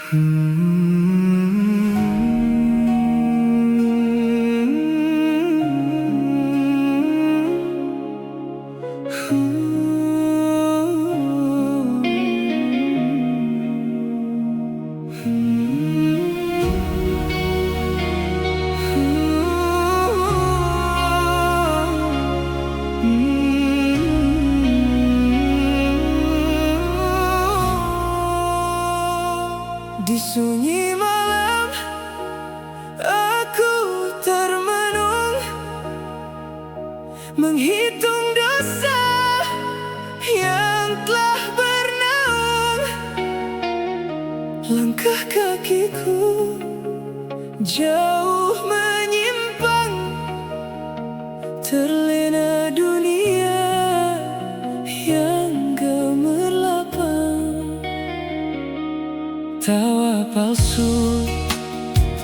Di sunyi malam, aku termenung, menghitung dosa yang telah bernaung. Langkah kakiku jauh menyimpang, terlena dunia yang gemerlapang. Tawa palsu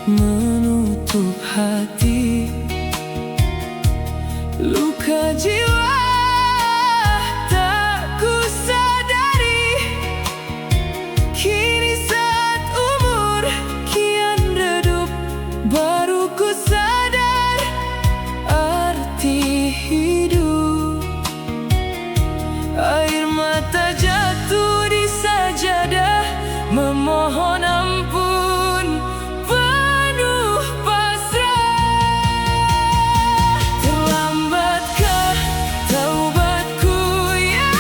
menutup hati, luka jiwa tak ku sadari. Kini saat umur kian redup, baru ku sadar arti hidup. Air mata jatuh di sajadah, memohon ampun penuh pasrah. Terlambatkah taubatku ya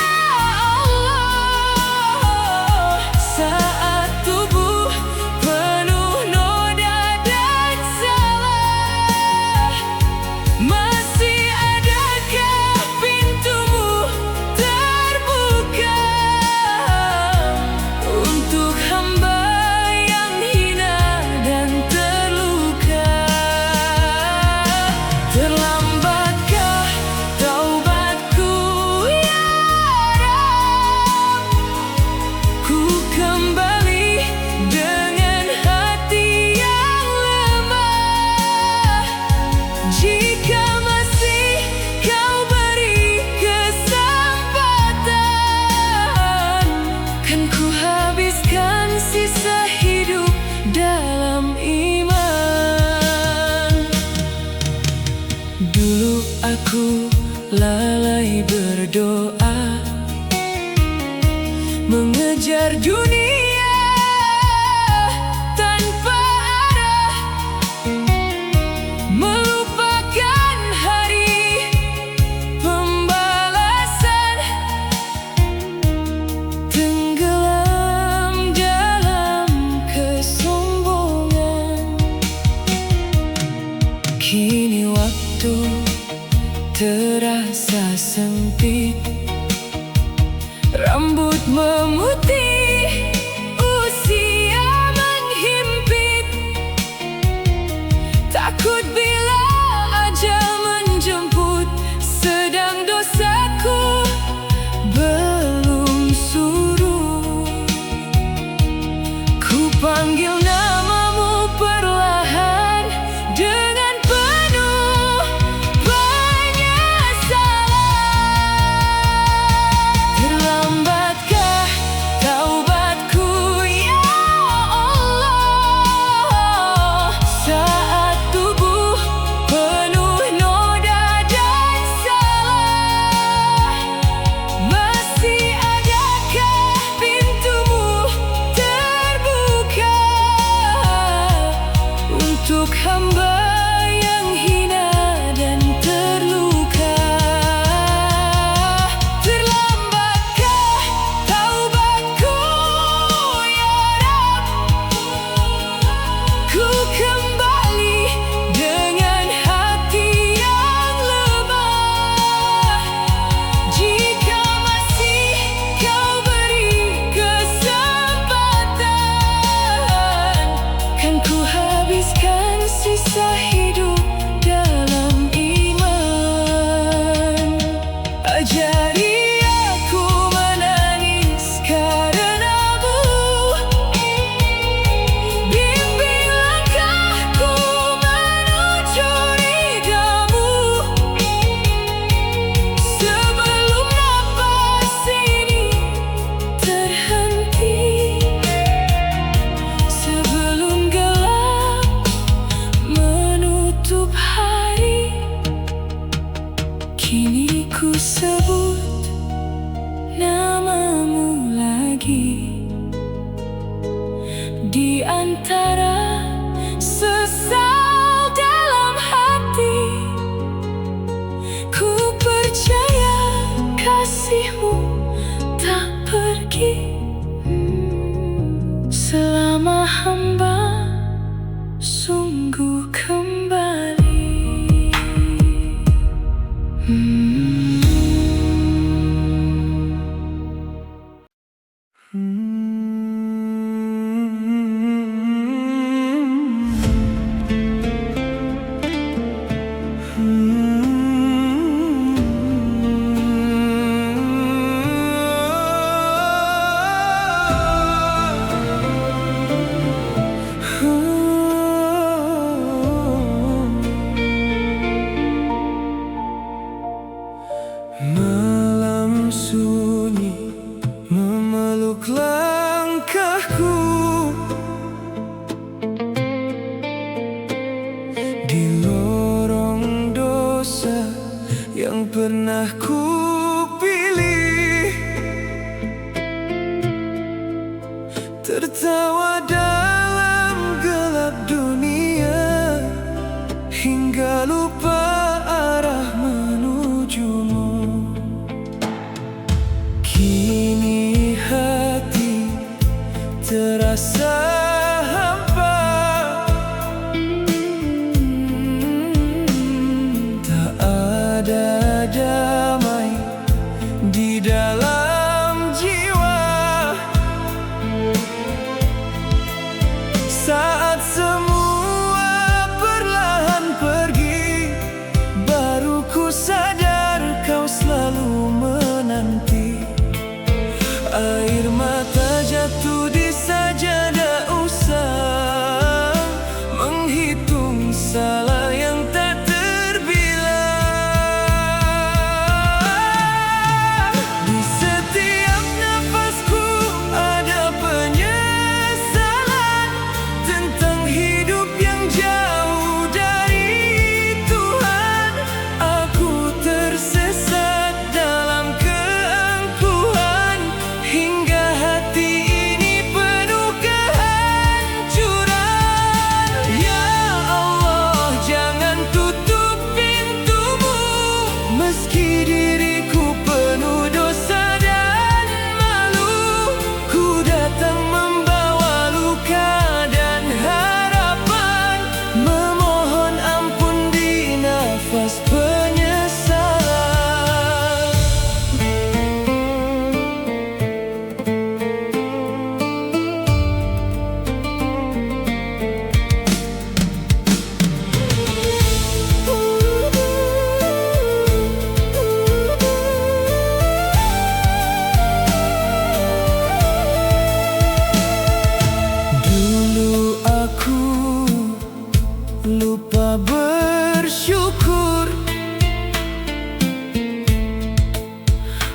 Allah, saat tubuh penuh noda dan salah? Masih adakah pintumu terbuka untuk hamba yang hina dan terluka? Terlambatkah taubatku ya Rabb, ku kembali dengan hati yang lemah. Jika masih kau beri kesempatan, kan ku habiskan sisa hidup dalam iman. Dulu aku lalai berdoa, mengejar dunia tanpa arah, melupakan hari pembalasan, tenggelam dalam kesombongan. Kini waktu terasa sempit, rambut memutih selama hamba sungguh kembali. Malam sunyi memeluk langkahku, di lorong dosa yang pernah ku pilih. Tertawa dalam gelap dunia hingga lupa arah menujumu. Kini hati terasa hampa, tak ada damai di dalam jiwa. Saat semua perlahan pergi, baru ku sadar kau selalu menanti. Air mata jatuh di sajadah, usah menghitung salah yang tak terbilang. Di setiap nafasku ada penyesalan tentang hidup yang jauh dari Tuhan. Aku tersesat dalam keangkuhan hingga hati ini penuh kehancuran. Ya Allah, jangan tutup pintumu, meski diriku penuh dosa dan malu. Ku datang membawa luka dan harapan, memohon ampun di nafas penyesalan. Dulu aku lupa bersyukur,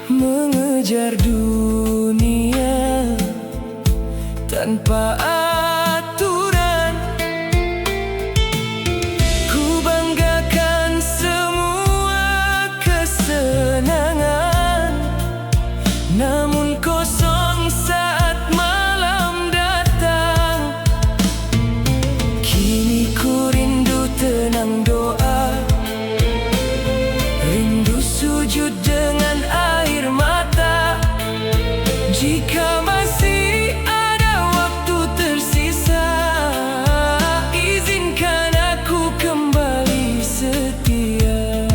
mengejar dunia tanpa aturan. Ku banggakan semua kesenangan, namun kosong saat malam datang. Kini ku rindu tenang doa, rindu sujud dengan air mata. Jika masih ada waktu tersisa, izinkan aku kembali setia.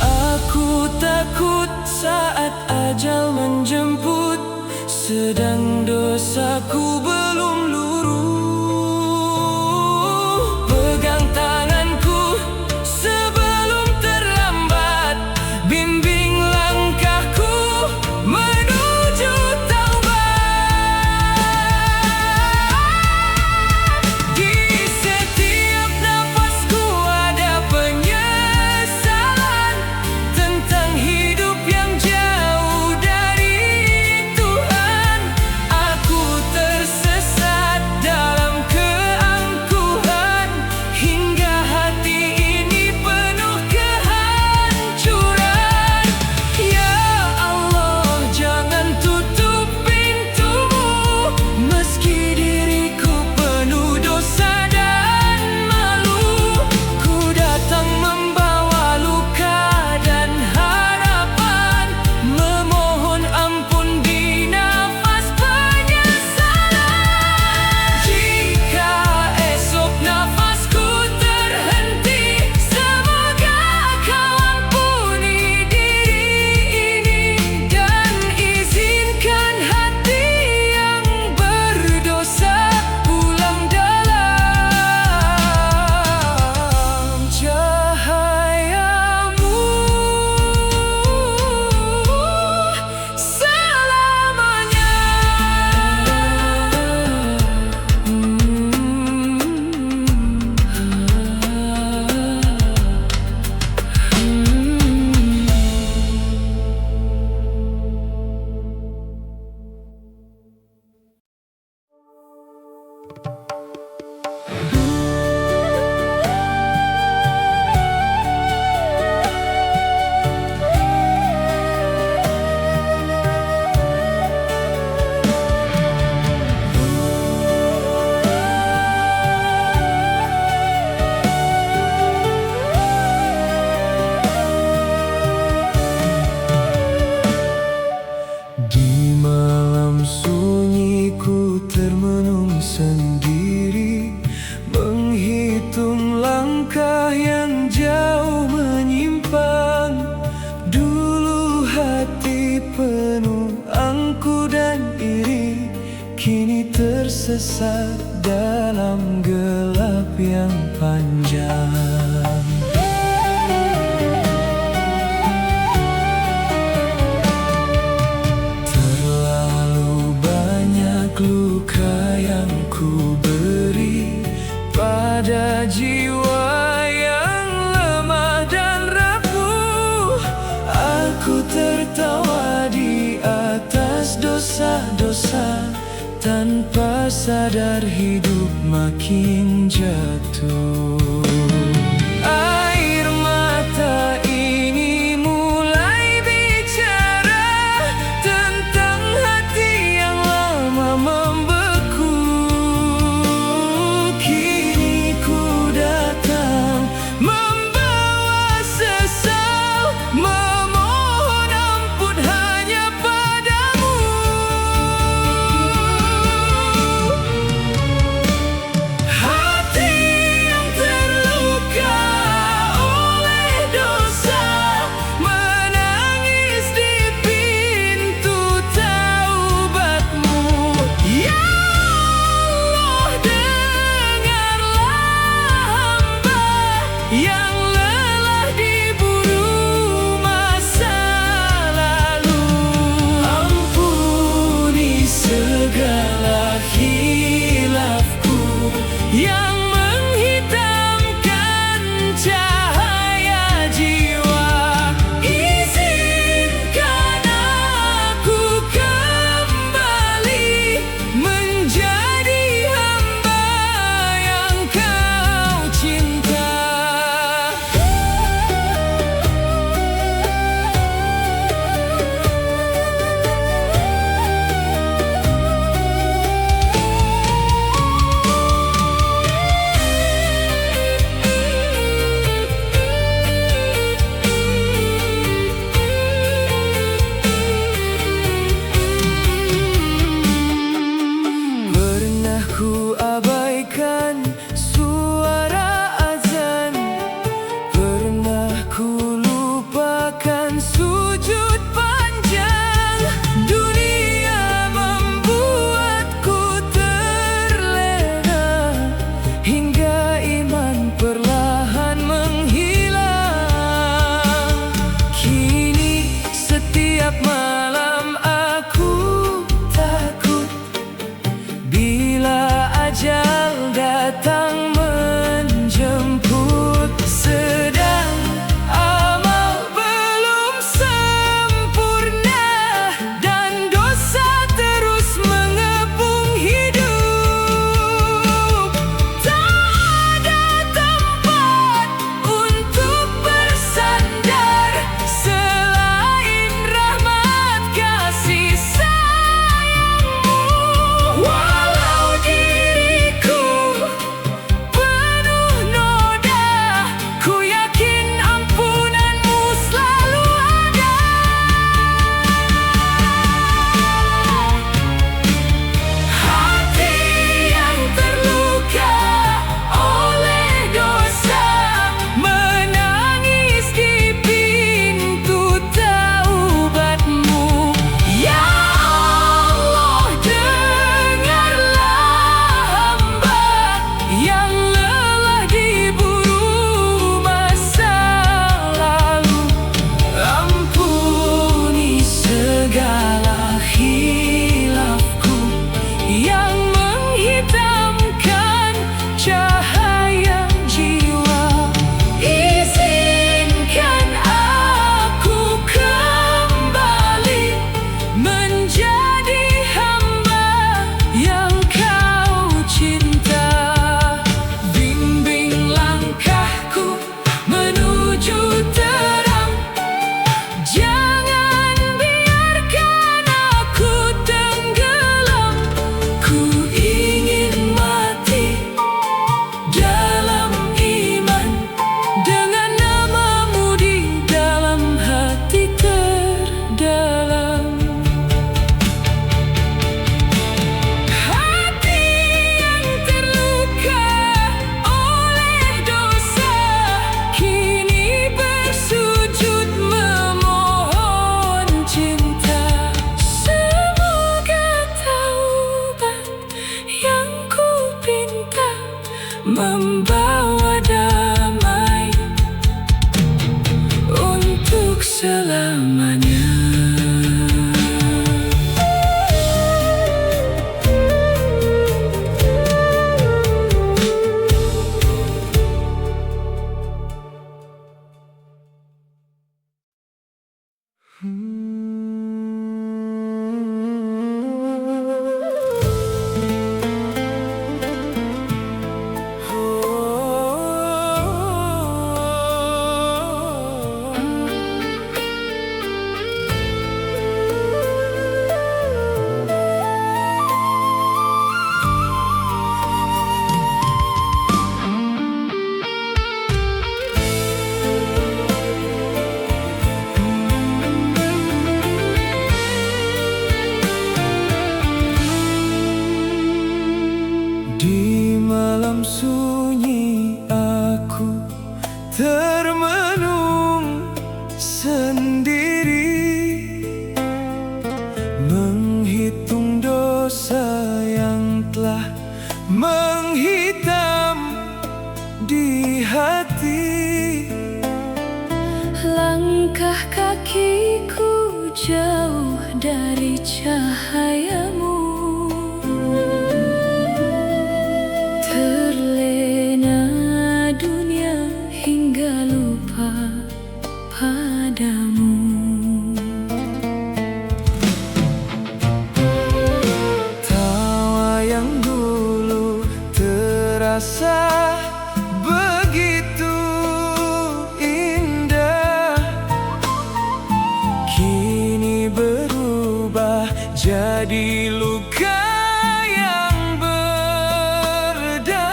Aku takut saat ajal menjemput, sedang dosaku belum luruh. Pegang tanganku sebelum terlambat, bimbing langkahku menuju taubat. Di setiap nafasku ada penyesalan tentang hidup yang jauh dari Tuhan. Aku tersesat diri kini tersesat dalam gelap yang panjang. Terlalu banyak luka yang ku beri pada jiwa yang lemah dan rapuh. Aku tertawa di atas dosa-dosa, tanpa sadar hidup makin jatuh. Air mata ini mulai bicara tentang hati yang lama membeku. Kini ku datang membawa sesal, memohon ampun hanya padamu. Hati yang terluka Dalam sunyi aku termenung sendiri, menghitung dosa yang telah menghitam di hati. Langkah kakiku jauh dari cahayamu, terlena dunia hingga lupa padamu. Tawa yang dulu terasa begitu indah, kini berubah jadi luka yang berdarah.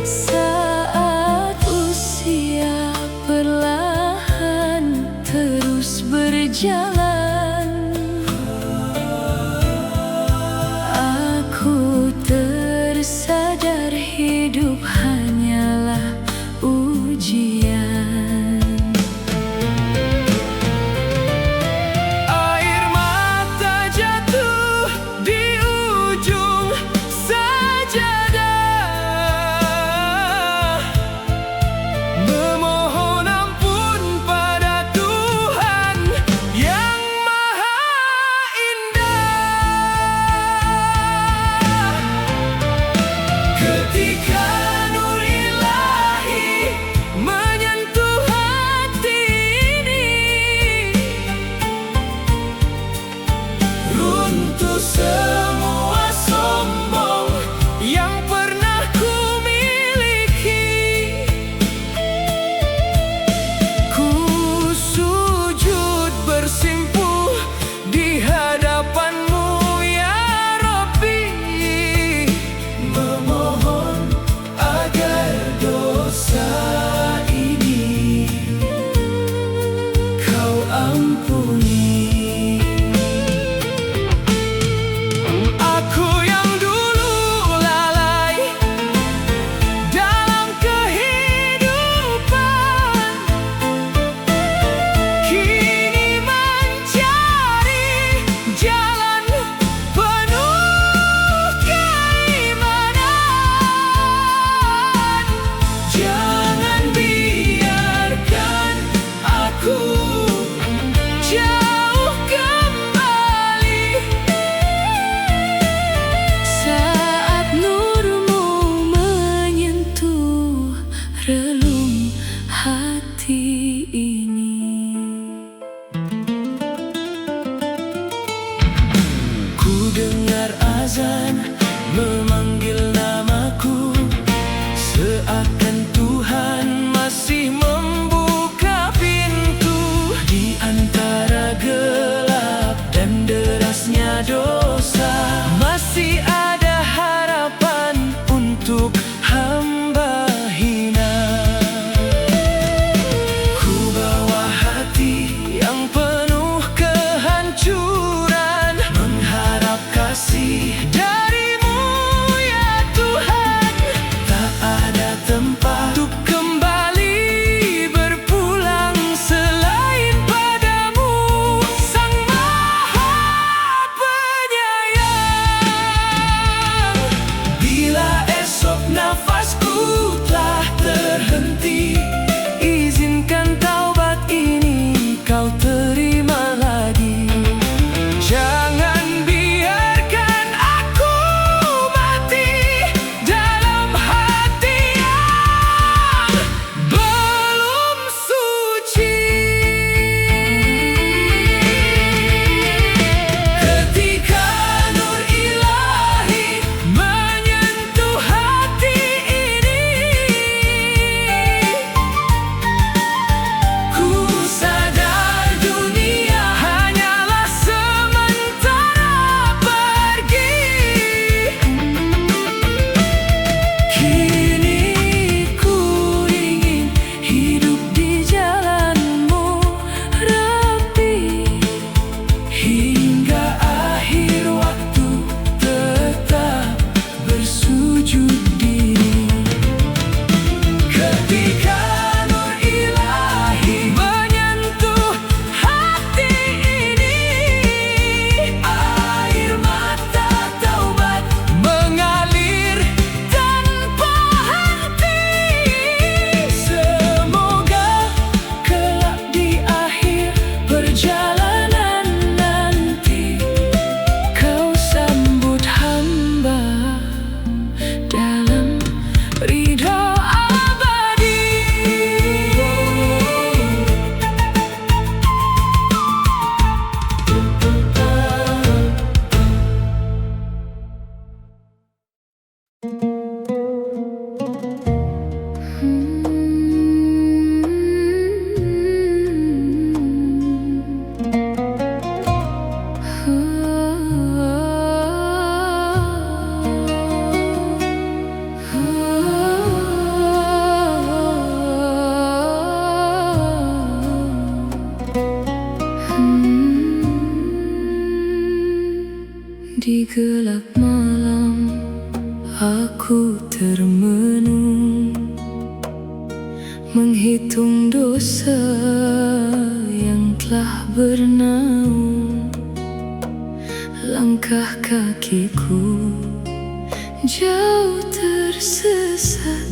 Saat usia perlahan terus berjalan, aku tersadar hidup hanyalah ujian. Air mata jatuh di ujung sajadah, memohon ampun pada Tuhan yang Maha Indah. Ketika nur ilahi menyentuh hati ini, runtuh semua sombong yang pernah ku miliki. Ku sujud bersimpuh di hadapanmu ya Rabbi, memohon agar dosa ini Kau ampuni. Aku yang dulu lalai dalam kehidupan, kini mencari jalan penuh keimanan. Jangan biarkan aku jauh kembali. Saat nurmu menyentuh relung hati ini, Ku dengar azan memanggil namaku, seakan Tuhan masih membuka pintu. Di antara gelap dan derasnya dosa, masih ada harapan untuk hamba hina. Ku bawa hati yang penuh kehancuran, mengharap kasih darimu ya Di gelap malam aku termenung, menghitung dosa yang telah bernaung. Langkah kakiku jauh tersesat,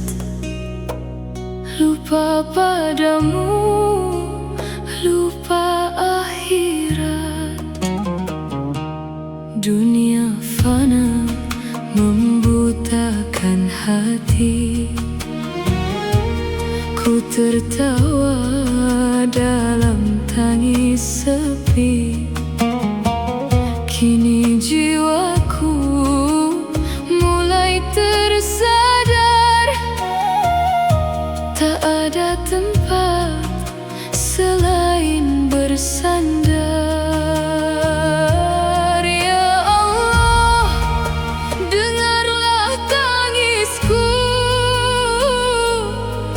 lupa padamu, lupa akhirat. Dunia fana membutakan hati, ku tertawa dalam tangis sepi. Kini jiwaku mulai tersadar, tak ada tempat selain bersandar. Ya Allah, dengarlah tangisku,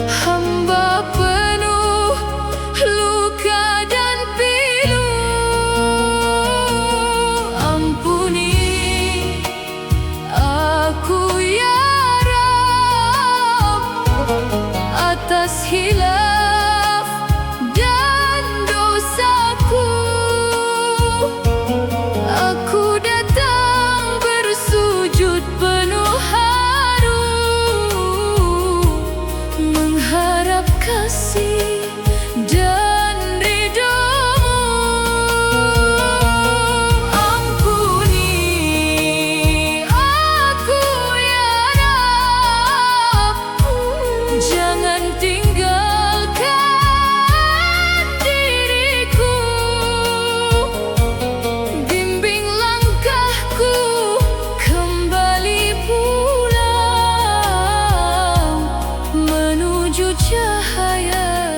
hamba penuh luka dan pilu. Ampuni aku ya Rabb atas hilaf dan dosaku. Aku datang bersujud penuh haru, mengharap kasih dan ridho-Mu. Ampuni aku ya Rabb, jangan tinggalkan diriku. Bimbing langkahku kembali pulang, menuju cahaya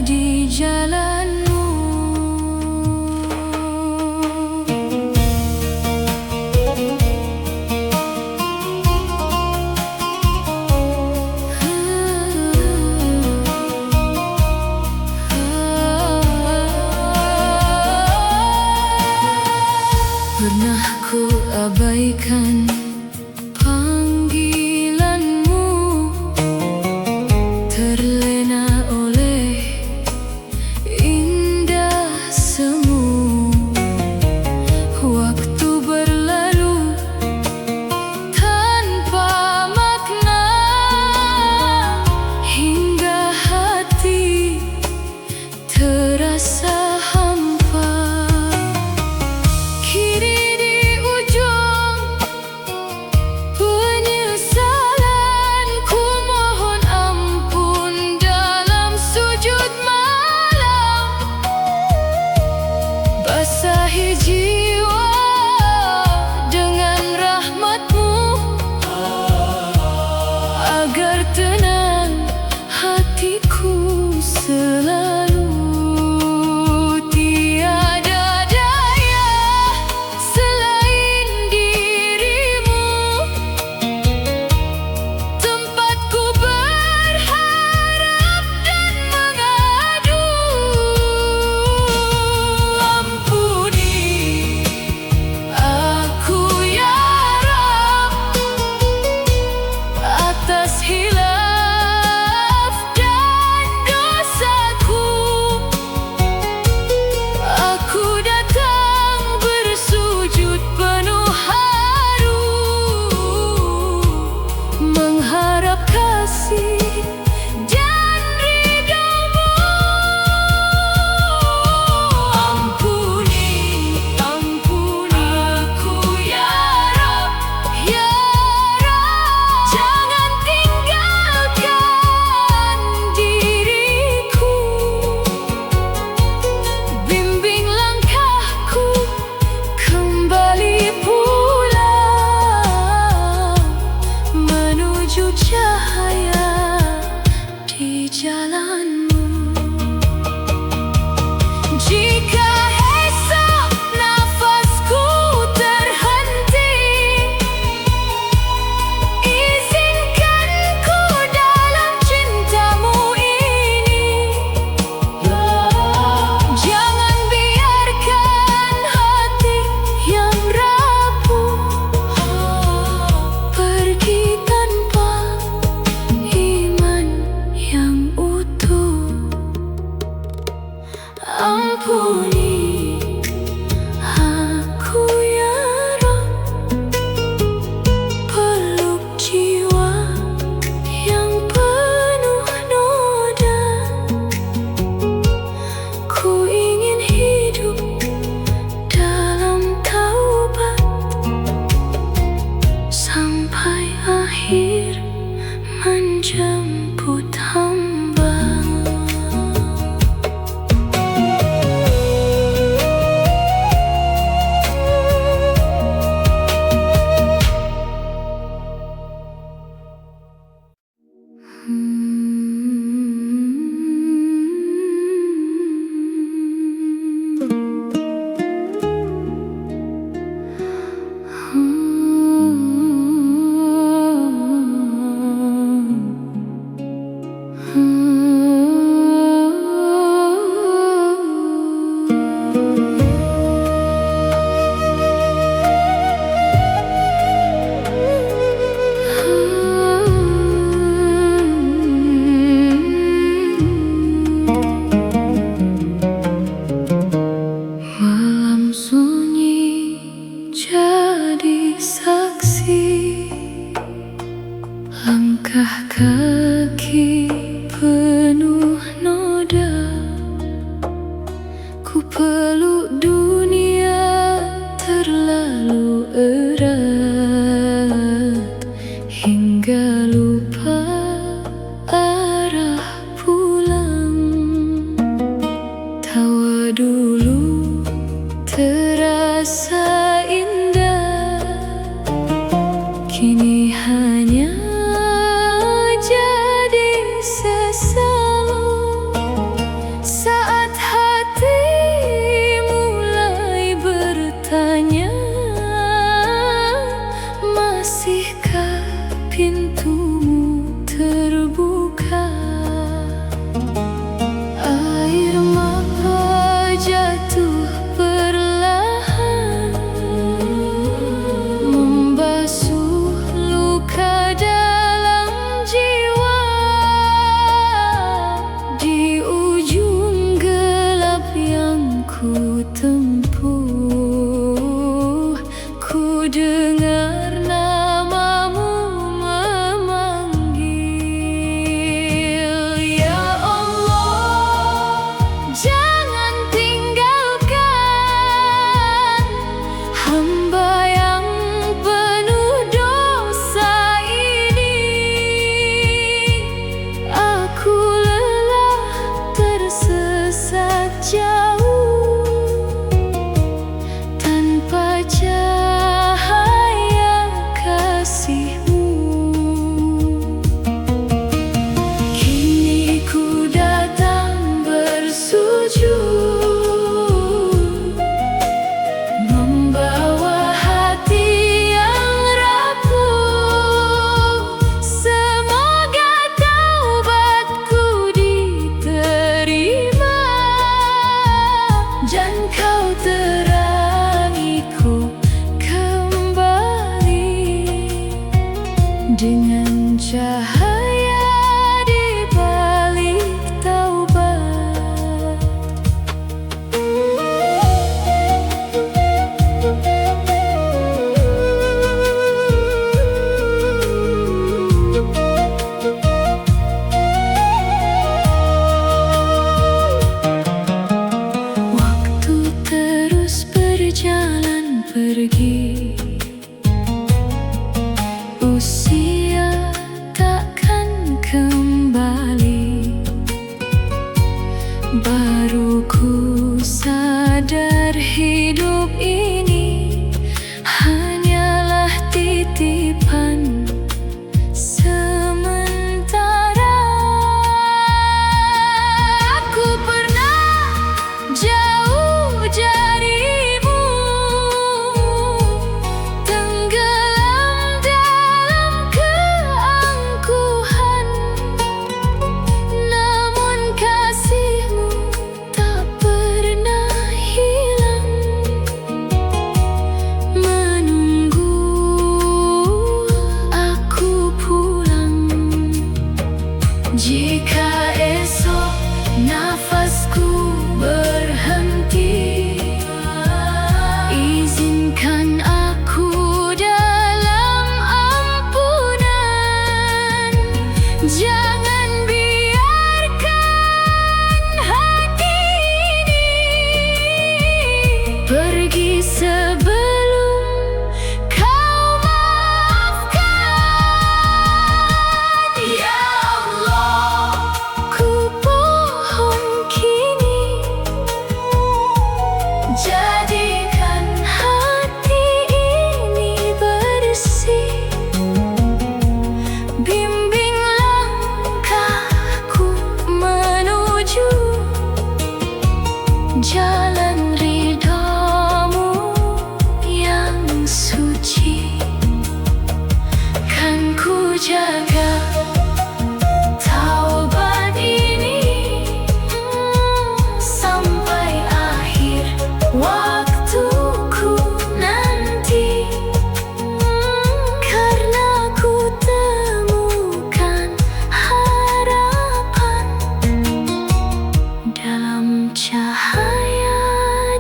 di jalan-Mu. Pernah ku abaikan panggilan-Mu, terlena oleh indah semu. Waktu berlalu tanpa makna, hingga hati terasa hampa. Kini di ujung saksi, langkah kaki penuh noda. Ku peluk dunia terlalu erat, hingga lupa arah pulang. Tawa dulu terasa indah, kini hanya jadi sesal. Saat hati mulai bertanya, masihkah pintumu terbuka? Air mata jatuh perlahan, membasuh luka dalam jiwa. Di ujung gelap yang ku tempuh, ku dengar namamu memanggil. Ya Allah, jangan tinggalkan hamba yang penuh dosa ini. Aku lelah tersesat jauh tanpa cahaya kasih-Mu. Kini ku datang bersujud, membawa hati yang rapuh. Semoga taubatku diterima, dan Kau terangiku kembali dengan cahaya di balik taubat. Waktu terus berjalan pergi, usia takkan kembali. Baru ku sadar hidup ini hanyalah titipan sementara. Aku pernah jauh darimu, tenggelam dalam keangkuhan. Namun kasih-Mu tak pernah hilang, menunggu aku pulang. Jika esok nafasku berhenti, izinkan aku dalam ampunan. Jangan biarkan hati ini pergi sebelum Kau maafkan. Ya Allah, ku pohon kini, jadikan hati ini bersih. Bimbing langkahku menuju jalan ridha-Mu yang suci. Kan ku jaga taubat ini sampai akhir waktuku nanti, karena ku temukan harapan dalam cahaya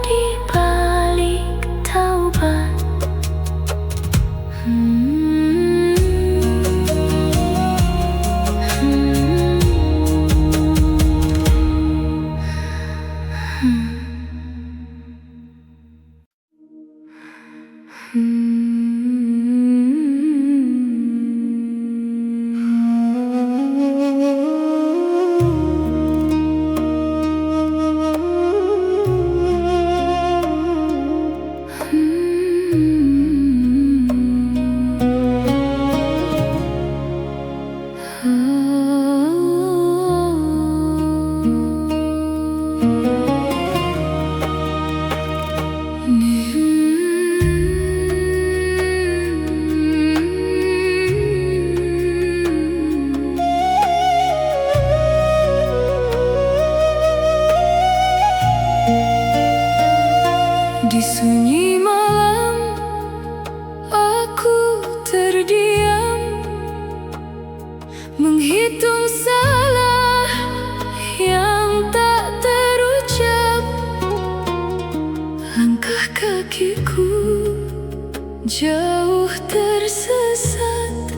di balik taubat. Di sunyi malam, aku terdiam, menghitung salah yang tak terucap. Langkah kakiku jauh tersesat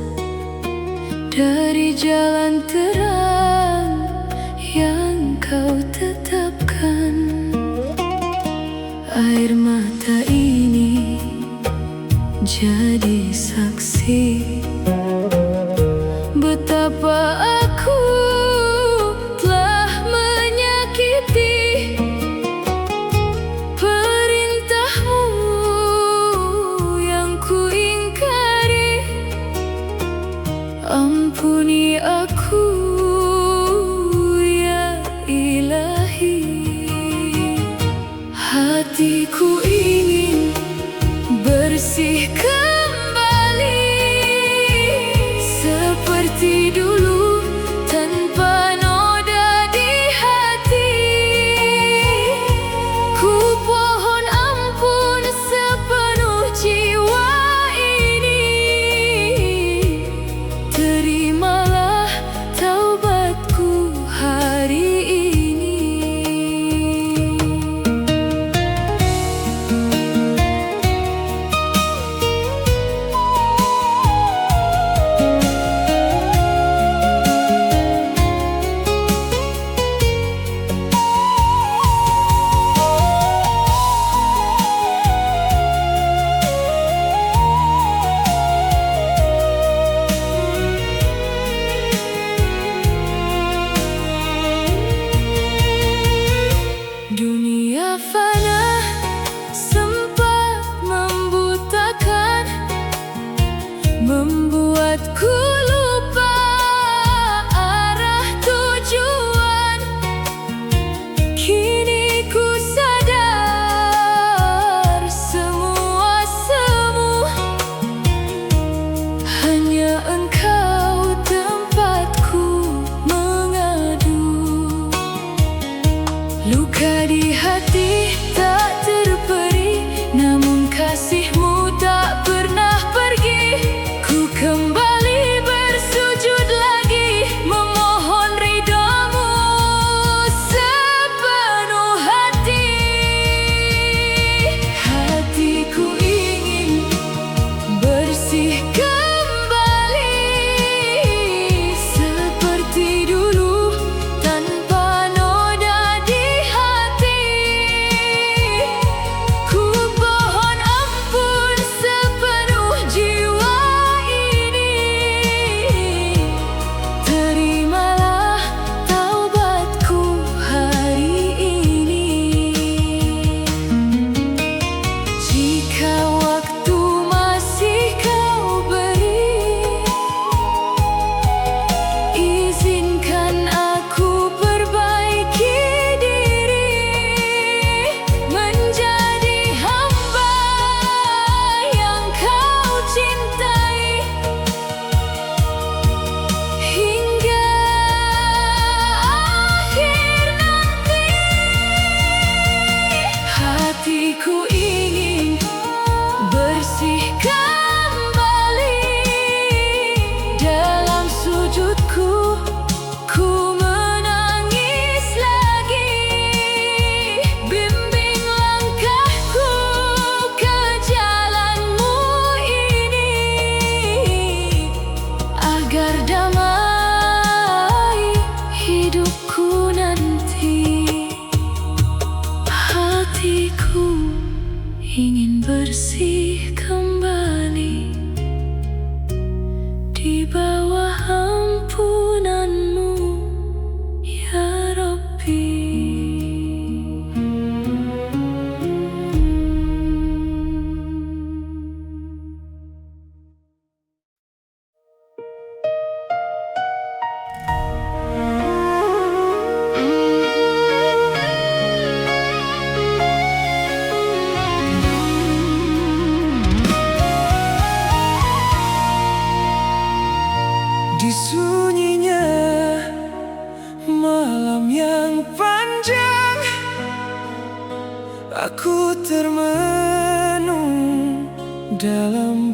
dari jalan terang yang kau tetapkan. Air mata ini jadi saksi betapa aku telah menyakiti perintahmu yang ku ingkari. Ampuni aku ya Ilahi. Hatiku ingin bersih kembali seperti dulu, tanpa noda di hati. Ku pohon ampun sepenuh jiwa ini. Terimalah taubatku hari ini.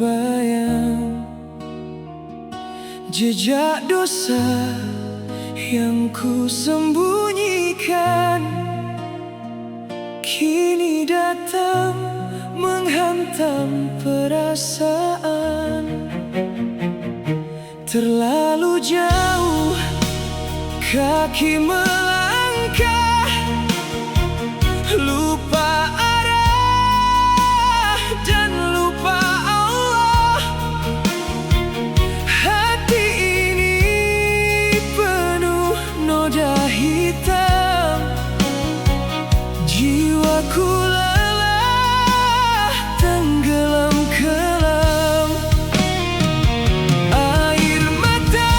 terbayang jejak dosa yang ku sembunyikan kini datang menghantam perasaan. Terlalu jauh kaki melangkah, lupa arah dan lupa Allah. Hati ini penuh noda hitam, jiwaku lelah tenggelam kelam. Air mata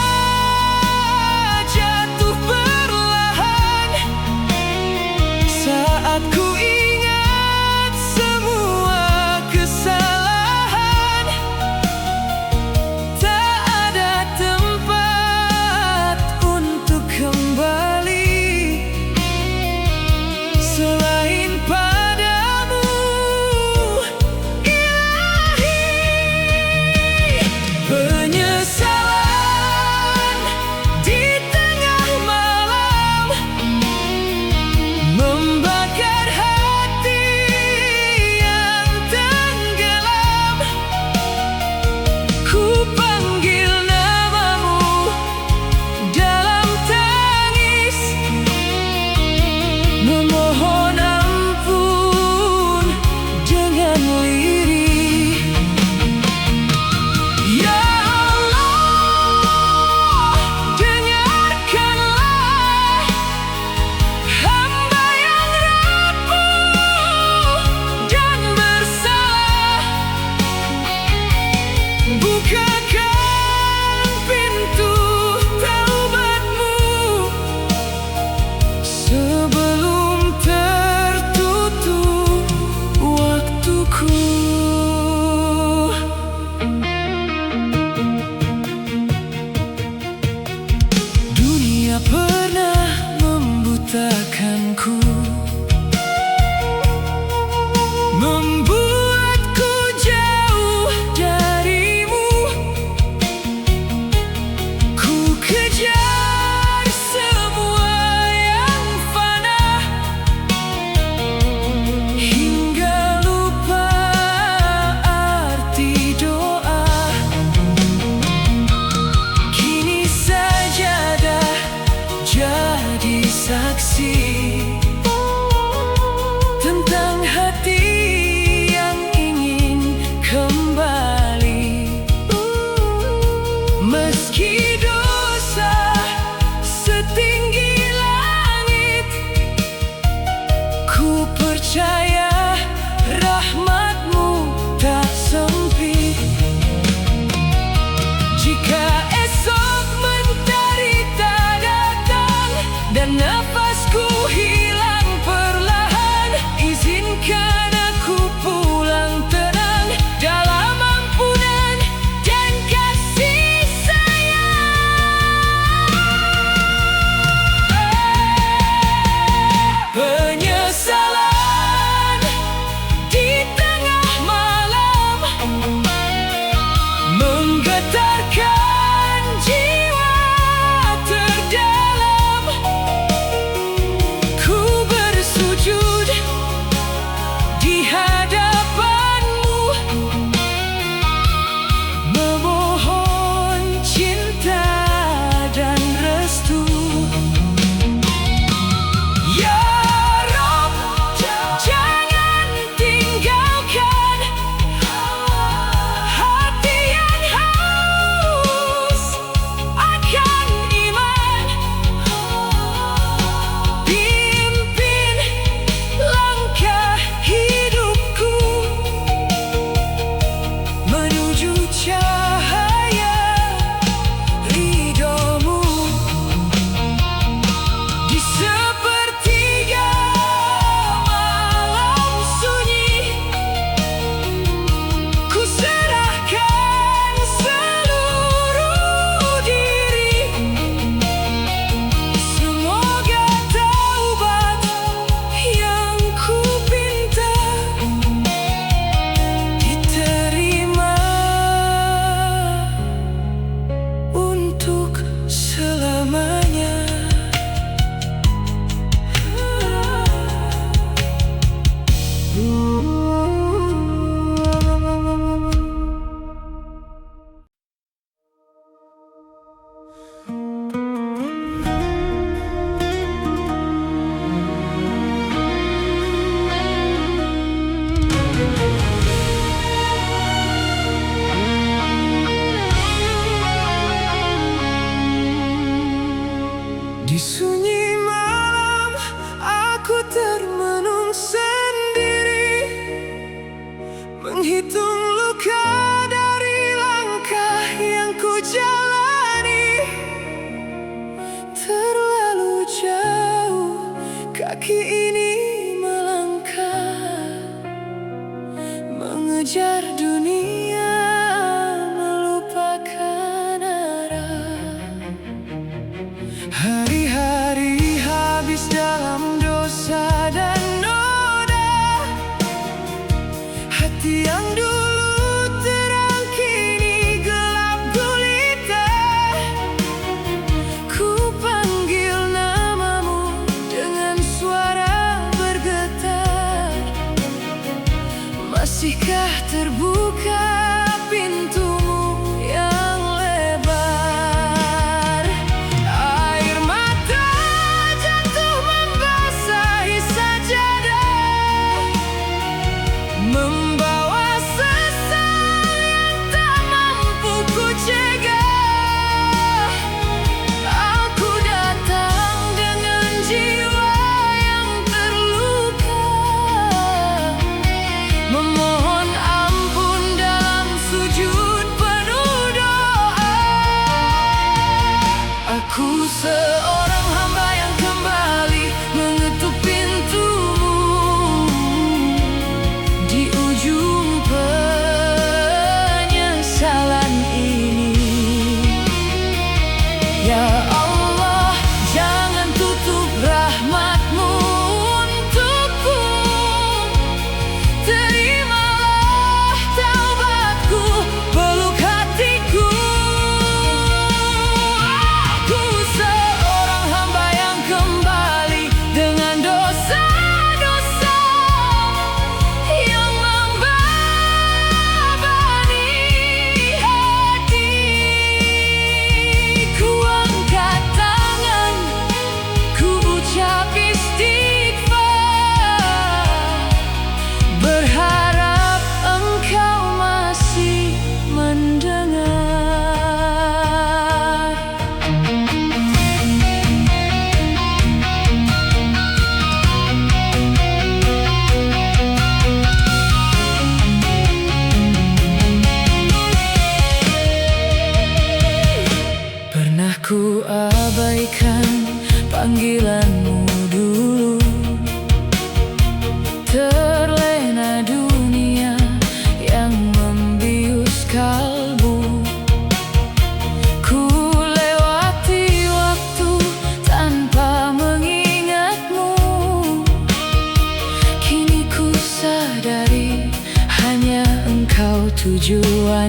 jatuh perlahan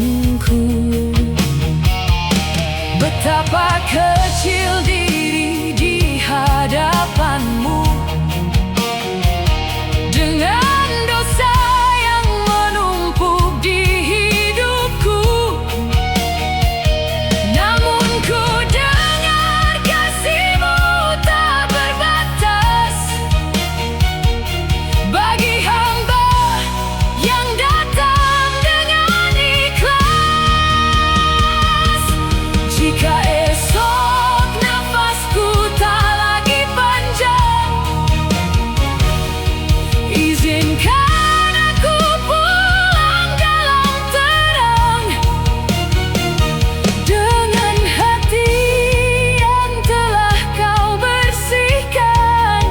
depanku. Betapa kecil diri di hadapanmu, dengan dosa yang menumpuk di hidupku. Namun ku dengar kasih-Mu tak berbatas bagi hamba yang datang dengan ikhlas. Jika esok nafasku tak lagi panjang, izinkan aku pulang dalam terang, dengan hati yang telah Kau bersihkan,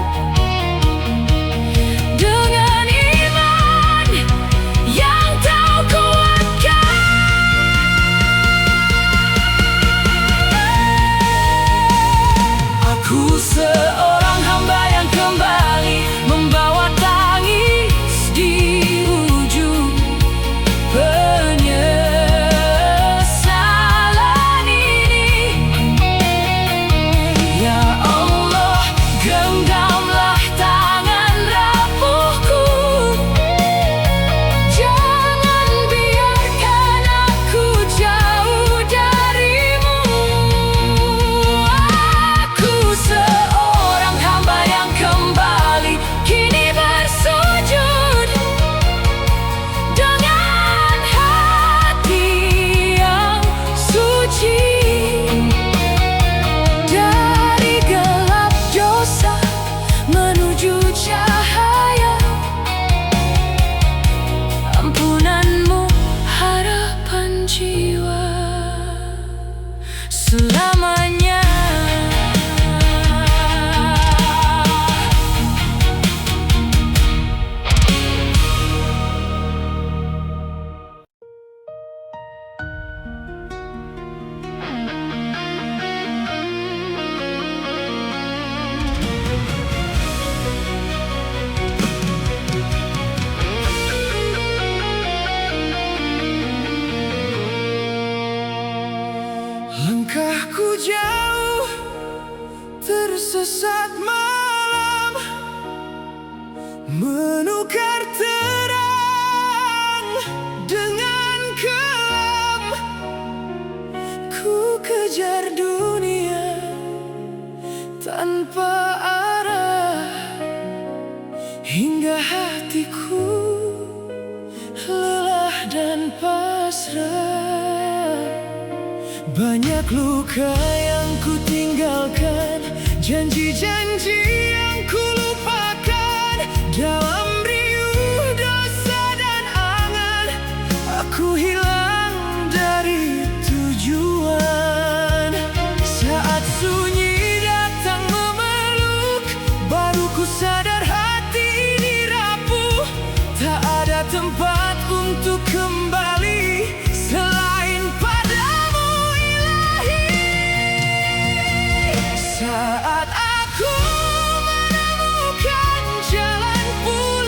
dengan iman yang Kau kuatkan. Aku seorang hamba yang kembali membawa tangis di ujung penyesalan ini. Ya Allah, genggamlah tangan rapuhku, jangan biarkan aku jauh dari-Mu. Aku seorang hamba yang kembali kini bersujud, dengan hati yang suci. Dari gelap dosa menuju cahaya, ampunan-Mu harapan jiwa selamanya. Langkahku jauh tersesat malam, menukar terang dengan kelam. Ku kejar dunia tanpa arah, hingga hatiku lelah dan pasrah. Banyak luka yang ku tinggalkan, janji-janji yang ku lupakan. Dalam riuh dosa dan angan, aku hilang dari tujuan. Saat sunyi datang memeluk, baru ku sadar hati ini rapuh. Tak ada tempat untuk kembali selain padamu, Ilahi. Saat aku menemukan jalan pulang,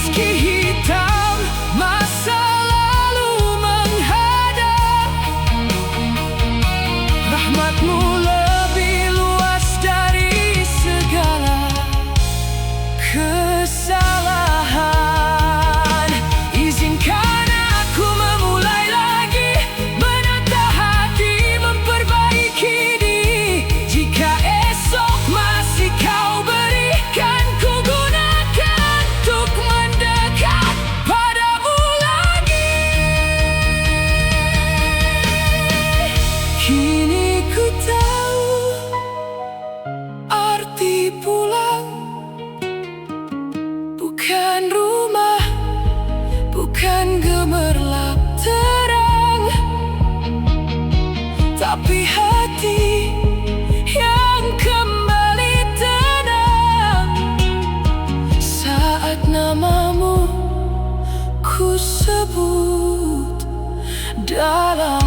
meski hitam masa lalu menghadap, rahmat-Mu lebih luas dari segala kesalahan. Izinkan aku memulai lagi, menata hati, memperbaiki diri. Jika esok masih Kau berikan, ku gunakan untuk mendekat padamu lagi. Kini ku tahu arti pulang, bukan rumah, bukan gemerlap terang, tapi hati yang kembali tenang saat namamu ku sebut dalam